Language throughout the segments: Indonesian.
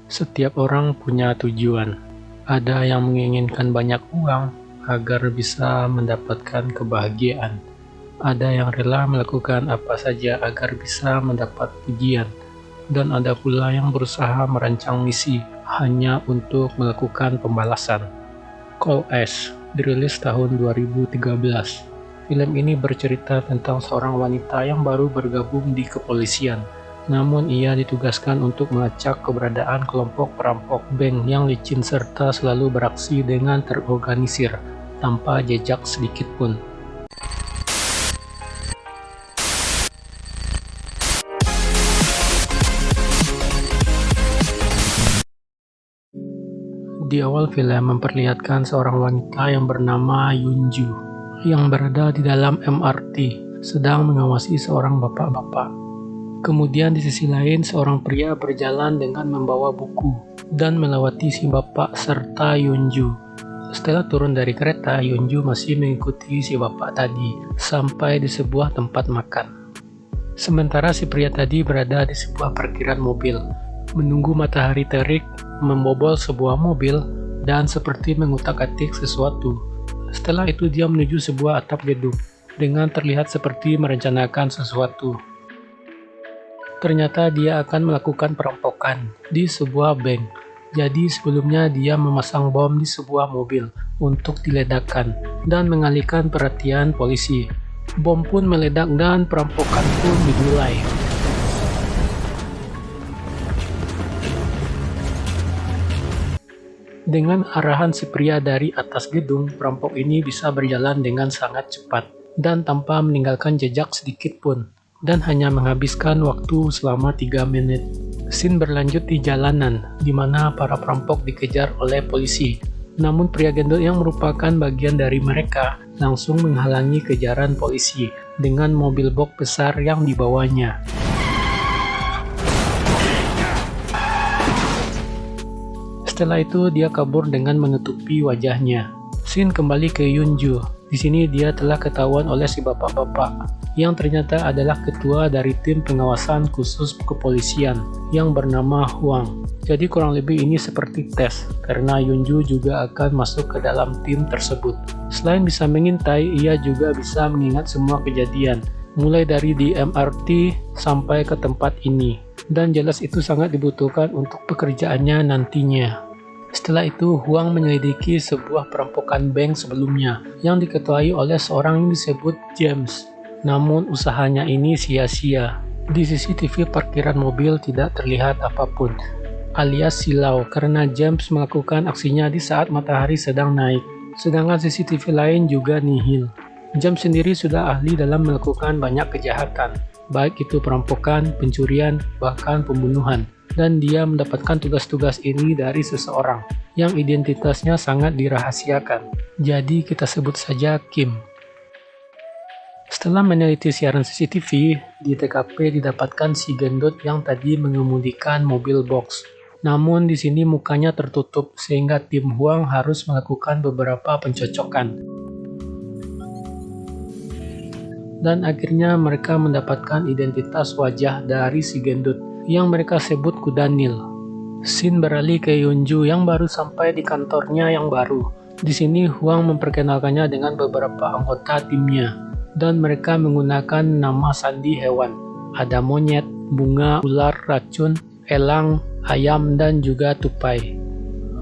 Setiap orang punya tujuan. Ada yang menginginkan banyak uang agar bisa mendapatkan kebahagiaan. Ada yang rela melakukan apa saja agar bisa mendapat pujian. Dan ada pula yang berusaha merancang misi hanya untuk melakukan pembalasan. Call Ash dirilis tahun 2013. Film ini bercerita tentang seorang wanita yang baru bergabung di kepolisian. Namun ia ditugaskan untuk melacak keberadaan kelompok perampok bank yang licin serta selalu beraksi dengan terorganisir, tanpa jejak sedikit pun. Di awal film memperlihatkan seorang wanita yang bernama Yunju yang berada di dalam MRT sedang mengawasi seorang bapak-bapak. Kemudian di sisi lain seorang pria berjalan dengan membawa buku dan melewati si bapak serta Yunju. Setelah turun dari kereta, Yunju masih mengikuti si bapak tadi sampai di sebuah tempat makan. Sementara si pria tadi berada di sebuah parkiran mobil, menunggu matahari terik, membobol sebuah mobil, dan seperti mengutak-atik sesuatu. Setelah itu dia menuju sebuah atap gedung, dengan terlihat seperti merencanakan sesuatu. Ternyata dia akan melakukan perampokan di sebuah bank. Jadi sebelumnya dia memasang bom di sebuah mobil untuk diledakkan dan mengalihkan perhatian polisi. Bom pun meledak dan perampokan pun dimulai. Dengan arahan si pria dari atas gedung, perampok ini bisa berjalan dengan sangat cepat dan tanpa meninggalkan jejak sedikit pun, dan hanya menghabiskan waktu selama 3 menit. Scene berlanjut di jalanan, di mana para perampok dikejar oleh polisi. Namun pria gendut yang merupakan bagian dari mereka langsung menghalangi kejaran polisi dengan mobil box besar yang dibawanya. Setelah itu dia kabur dengan menutupi wajahnya. Scene kembali ke Yunju. Di sini dia telah ketahuan oleh si bapak-bapak yang ternyata adalah ketua dari tim pengawasan khusus kepolisian yang bernama Huang. Jadi kurang lebih ini seperti tes karena Yunju juga akan masuk ke dalam tim tersebut. Selain bisa mengintai, ia juga bisa mengingat semua kejadian mulai dari di MRT sampai ke tempat ini. Dan jelas itu sangat dibutuhkan untuk pekerjaannya nantinya. Setelah itu, Huang menyelidiki sebuah perampokan bank sebelumnya yang diketuai oleh seorang yang disebut James. Namun usahanya ini sia-sia. Di CCTV parkiran mobil tidak terlihat apapun, alias silau karena James melakukan aksinya di saat matahari sedang naik. Sedangkan CCTV lain juga nihil. James sendiri sudah ahli dalam melakukan banyak kejahatan, baik itu perampokan, pencurian, bahkan pembunuhan. Dan dia mendapatkan tugas-tugas ini dari seseorang yang identitasnya sangat dirahasiakan. Jadi kita sebut saja Kim. Setelah meneliti siaran CCTV, di TKP didapatkan si gendut yang tadi mengemudikan mobil box. Namun di sini mukanya tertutup sehingga tim Huang harus melakukan beberapa pencocokan. Dan akhirnya mereka mendapatkan identitas wajah dari si gendut yang mereka sebut Kuda Nil. Scene beralih ke Yunju yang baru sampai di kantornya yang baru. Di sini Huang memperkenalkannya dengan beberapa anggota timnya dan mereka menggunakan nama sandi hewan. Ada monyet, bunga, ular, racun, elang, ayam, dan juga tupai.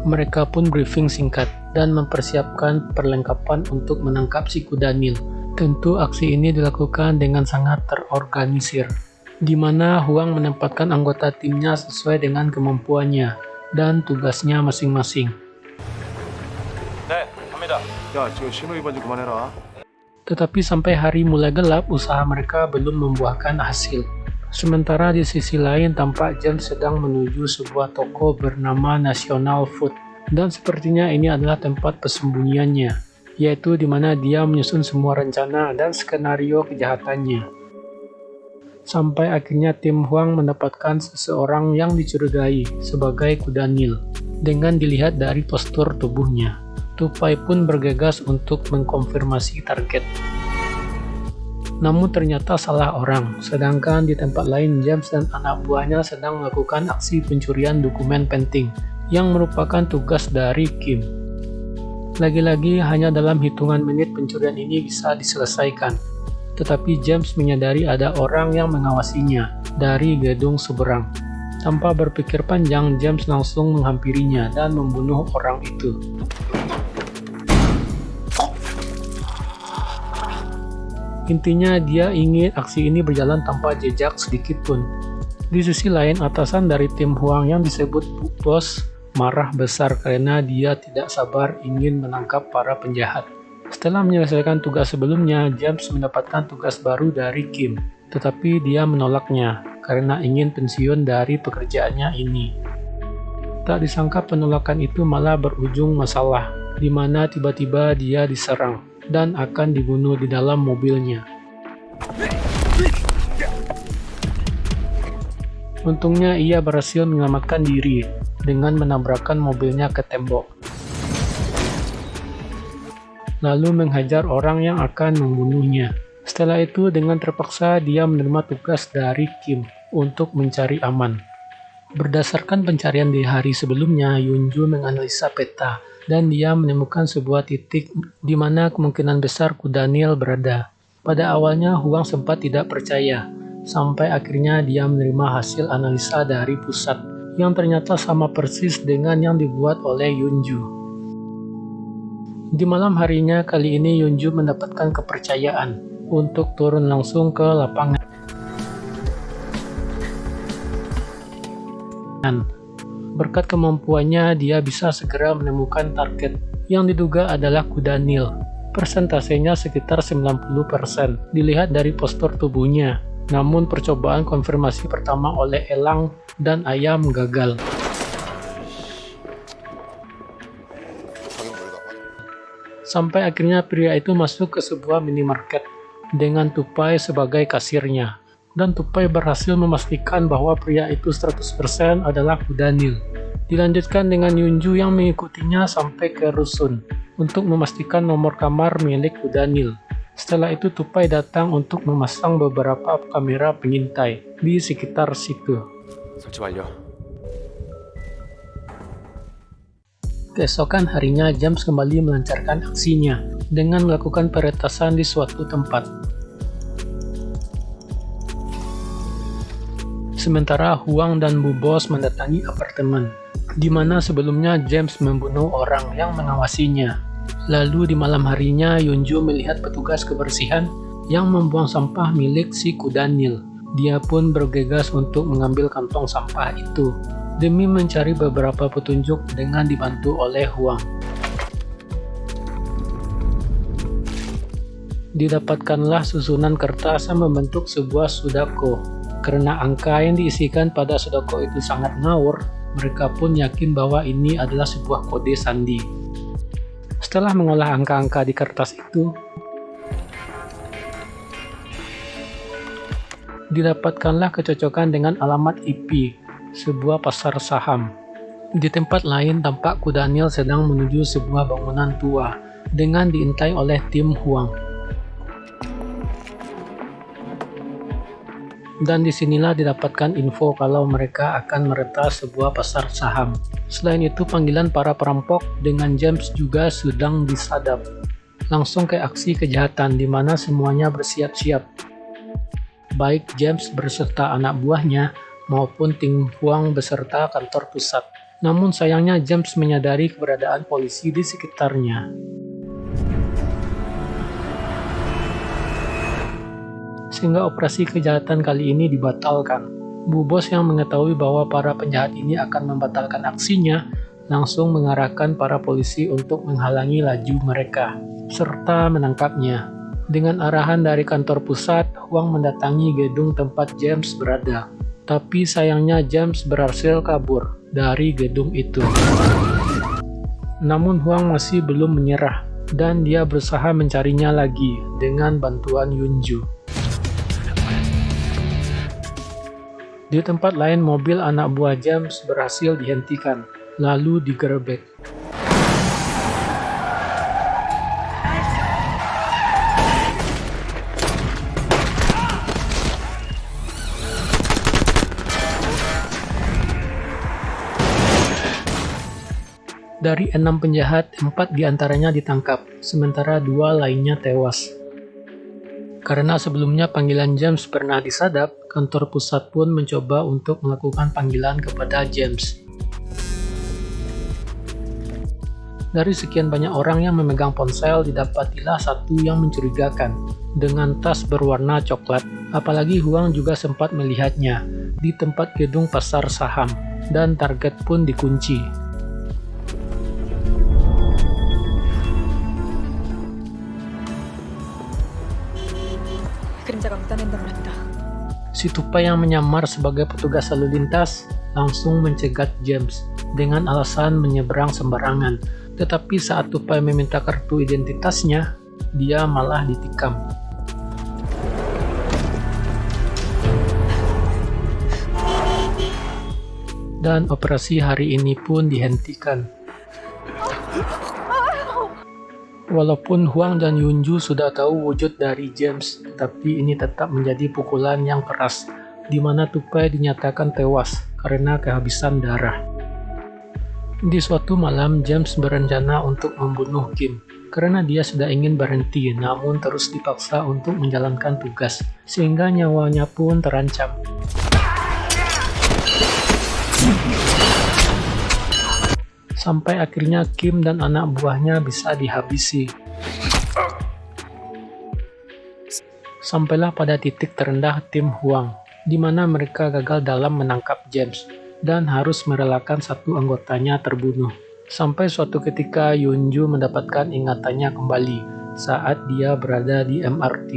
Mereka pun briefing singkat dan mempersiapkan perlengkapan untuk menangkap si Kuda Nil. Tentu aksi ini dilakukan dengan sangat terorganisir, di mana Huang menempatkan anggota timnya sesuai dengan kemampuannya dan tugasnya masing-masing. 네, 갑니다. 야, 저 신호 위반 좀 그만해라. Tetapi sampai hari mulai gelap, usaha mereka belum membuahkan hasil. Sementara di sisi lain tampak James sedang menuju sebuah toko bernama National Food, dan sepertinya ini adalah tempat persembunyiannya, yaitu di mana dia menyusun semua rencana dan skenario kejahatannya. Sampai akhirnya tim Huang mendapatkan seseorang yang dicurigai sebagai Kuda Nil dengan dilihat dari postur tubuhnya. Tupai pun bergegas untuk mengkonfirmasi target. Namun ternyata salah orang, sedangkan di tempat lain James dan anak buahnya sedang melakukan aksi pencurian dokumen penting yang merupakan tugas dari Kim. Lagi-lagi hanya dalam hitungan menit pencurian ini bisa diselesaikan, tetapi James menyadari ada orang yang mengawasinya dari gedung seberang. Tanpa berpikir panjang, James langsung menghampirinya dan membunuh orang itu. Intinya dia ingin aksi ini berjalan tanpa jejak sedikit pun. Di sisi lain, atasan dari tim Huang yang disebut Bos marah besar karena dia tidak sabar ingin menangkap para penjahat. Setelah menyelesaikan tugas sebelumnya, James mendapatkan tugas baru dari Kim, tetapi dia menolaknya karena ingin pensiun dari pekerjaannya ini. Tak disangka penolakan itu malah berujung masalah, di mana tiba-tiba dia diserang dan akan dibunuh di dalam mobilnya. Untungnya ia berhasil menyelamatkan diri dengan menabrakkan mobilnya ke tembok, lalu menghajar orang yang akan membunuhnya. Setelah itu, dengan terpaksa dia menerima tugas dari Kim untuk mencari aman. Berdasarkan pencarian di hari sebelumnya, Yunju menganalisa peta dan dia menemukan sebuah titik di mana kemungkinan besar Daniel berada. Pada awalnya Huang sempat tidak percaya, sampai akhirnya dia menerima hasil analisa dari pusat yang ternyata sama persis dengan yang dibuat oleh Yunju. Di malam harinya kali ini Yunju mendapatkan kepercayaan untuk turun langsung ke lapangan. Berkat kemampuannya, dia bisa segera menemukan target yang diduga adalah Daniel. Persentasenya sekitar 90% dilihat dari postur tubuhnya. Namun percobaan konfirmasi pertama oleh elang dan ayam gagal. Sampai akhirnya pria itu masuk ke sebuah minimarket dengan Tupai sebagai kasirnya. Dan Tupai berhasil memastikan bahwa pria itu 100% adalah Daniel. Dilanjutkan dengan Yunju yang mengikutinya sampai ke rusun untuk memastikan nomor kamar milik Daniel. Setelah itu Tupai datang untuk memasang beberapa kamera pengintai di sekitar situ. Keesokan harinya James kembali melancarkan aksinya dengan melakukan peretasan di suatu tempat. Sementara Huang dan Bu Bos mendatangi apartemen, di mana sebelumnya James membunuh orang yang mengawasinya. Lalu di malam harinya Yunju melihat petugas kebersihan yang membuang sampah milik si Daniel. Dia pun bergegas untuk mengambil kantong sampah itu demi mencari beberapa petunjuk dengan dibantu oleh Huang. Didapatkanlah susunan kertas yang membentuk sebuah sudako. Karena angka yang diisikan pada sudako itu sangat ngawur, mereka pun yakin bahwa ini adalah sebuah kode sandi. Setelah mengolah angka-angka di kertas itu, didapatkanlah kecocokan dengan alamat IP, sebuah pasar saham. Di tempat lain tampak Daniel sedang menuju sebuah bangunan tua dengan diintai oleh tim Huang. Dan disinilah didapatkan info kalau mereka akan meretas sebuah pasar saham. Selain itu, panggilan para perampok dengan James juga sedang disadap. Langsung ke aksi kejahatan di mana semuanya bersiap-siap. Baik James beserta anak buahnya maupun tim Huang beserta kantor pusat. Namun sayangnya James menyadari keberadaan polisi di sekitarnya. Sehingga operasi kejahatan kali ini dibatalkan. Bu Bos yang mengetahui bahwa para penjahat ini akan membatalkan aksinya, langsung mengarahkan para polisi untuk menghalangi laju mereka, serta menangkapnya. Dengan arahan dari kantor pusat, Huang mendatangi gedung tempat James berada. Tapi sayangnya James berhasil kabur dari gedung itu. Namun Huang masih belum menyerah, dan dia berusaha mencarinya lagi dengan bantuan Yunju. Di tempat lain, mobil anak buah James berhasil dihentikan, lalu digerebek. Dari 6 penjahat, 4 diantaranya ditangkap, sementara 2 lainnya tewas. Karena sebelumnya panggilan James pernah disadap, kantor pusat pun mencoba untuk melakukan panggilan kepada James. Dari sekian banyak orang yang memegang ponsel, didapatilah satu yang mencurigakan, dengan tas berwarna coklat. Apalagi Huang juga sempat melihatnya di tempat gedung pasar saham, dan target pun dikunci. Si tupai yang menyamar sebagai petugas lalu lintas langsung mencegat James dengan alasan menyeberang sembarangan. Tetapi saat tupai meminta kartu identitasnya, dia malah ditikam. Dan operasi hari ini pun dihentikan. Walaupun Huang dan Yunju sudah tahu wujud dari James, tapi ini tetap menjadi pukulan yang keras, di mana tupai dinyatakan tewas karena kehabisan darah. Di suatu malam, James berencana untuk membunuh Kim, karena dia sudah ingin berhenti, namun terus dipaksa untuk menjalankan tugas, sehingga nyawanya pun terancam. Sampai akhirnya Kim dan anak buahnya bisa dihabisi. Sampailah pada titik terendah tim Huang, di mana mereka gagal dalam menangkap James, dan harus merelakan satu anggotanya terbunuh. Sampai suatu ketika Yunju mendapatkan ingatannya kembali saat dia berada di MRT.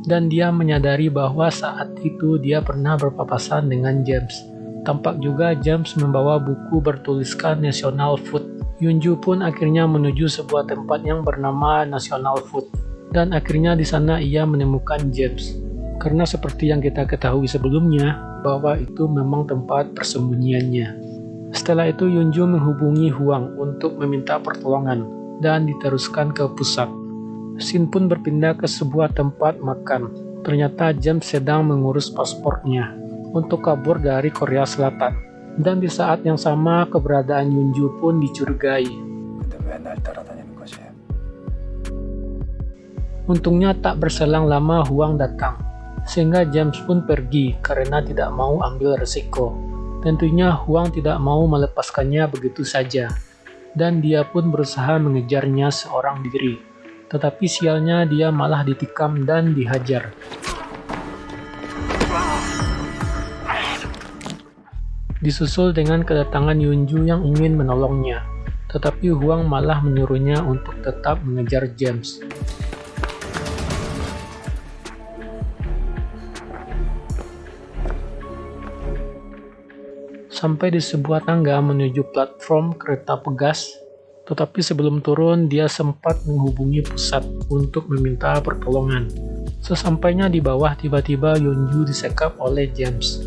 Dan dia menyadari bahwa saat itu dia pernah berpapasan dengan James. Tampak juga James membawa buku bertuliskan National Food. Yunju pun akhirnya menuju sebuah tempat yang bernama National Food. Dan akhirnya di sana ia menemukan James. Karena seperti yang kita ketahui sebelumnya, bahwa itu memang tempat persembunyiannya. Setelah itu Yunju menghubungi Huang untuk meminta pertolongan dan diteruskan ke pusat. Shin pun berpindah ke sebuah tempat makan. Ternyata James sedang mengurus paspornya untuk kabur dari Korea Selatan. Dan di saat yang sama keberadaan Yunju pun dicurigai. Untungnya tak berselang lama Huang datang, sehingga James pun pergi karena tidak mau ambil resiko. Tentunya Huang tidak mau melepaskannya begitu saja, dan dia pun berusaha mengejarnya seorang diri. Tetapi sialnya dia malah ditikam dan dihajar. Disusul dengan kedatangan Yunju yang ingin menolongnya, tetapi Huang malah menyuruhnya untuk tetap mengejar James. Sampai di sebuah tangga menuju platform kereta pegas, tetapi sebelum turun dia sempat menghubungi pusat untuk meminta pertolongan. Sesampainya di bawah, tiba-tiba Yunju disekap oleh James.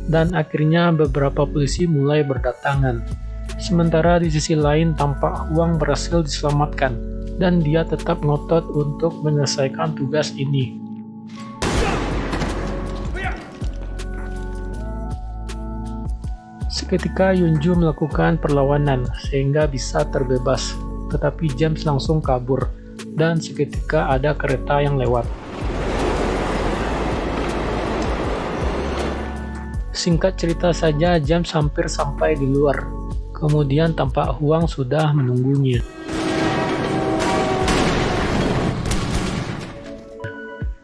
Dan akhirnya beberapa polisi mulai berdatangan. Sementara di sisi lain tampak Huang berhasil diselamatkan, dan dia tetap ngotot untuk menyelesaikan tugas ini. Seketika Yunju melakukan perlawanan sehingga bisa terbebas, tetapi James langsung kabur, dan seketika ada kereta yang lewat. Singkat cerita saja, James hampir sampai di luar. Kemudian tampak Huang sudah menunggunya.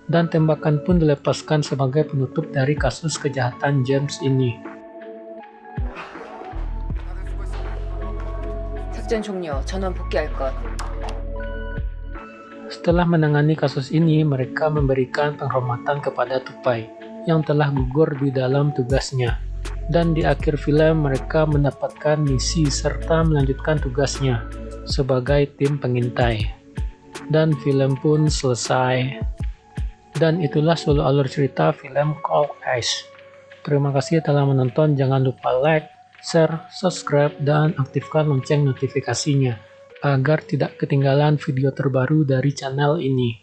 Dan tembakan pun dilepaskan sebagai penutup dari kasus kejahatan James ini. 작전 종료. 전원 복귀할 것. Setelah menangani kasus ini, mereka memberikan penghormatan kepada tupai yang telah gugur di dalam tugasnya. Dan di akhir film mereka mendapatkan misi serta melanjutkan tugasnya sebagai tim pengintai. Dan film pun selesai. Dan itulah seluruh alur cerita film Cold Eyes. Terima kasih telah menonton, jangan lupa like, share, subscribe, dan aktifkan lonceng notifikasinya agar tidak ketinggalan video terbaru dari channel ini.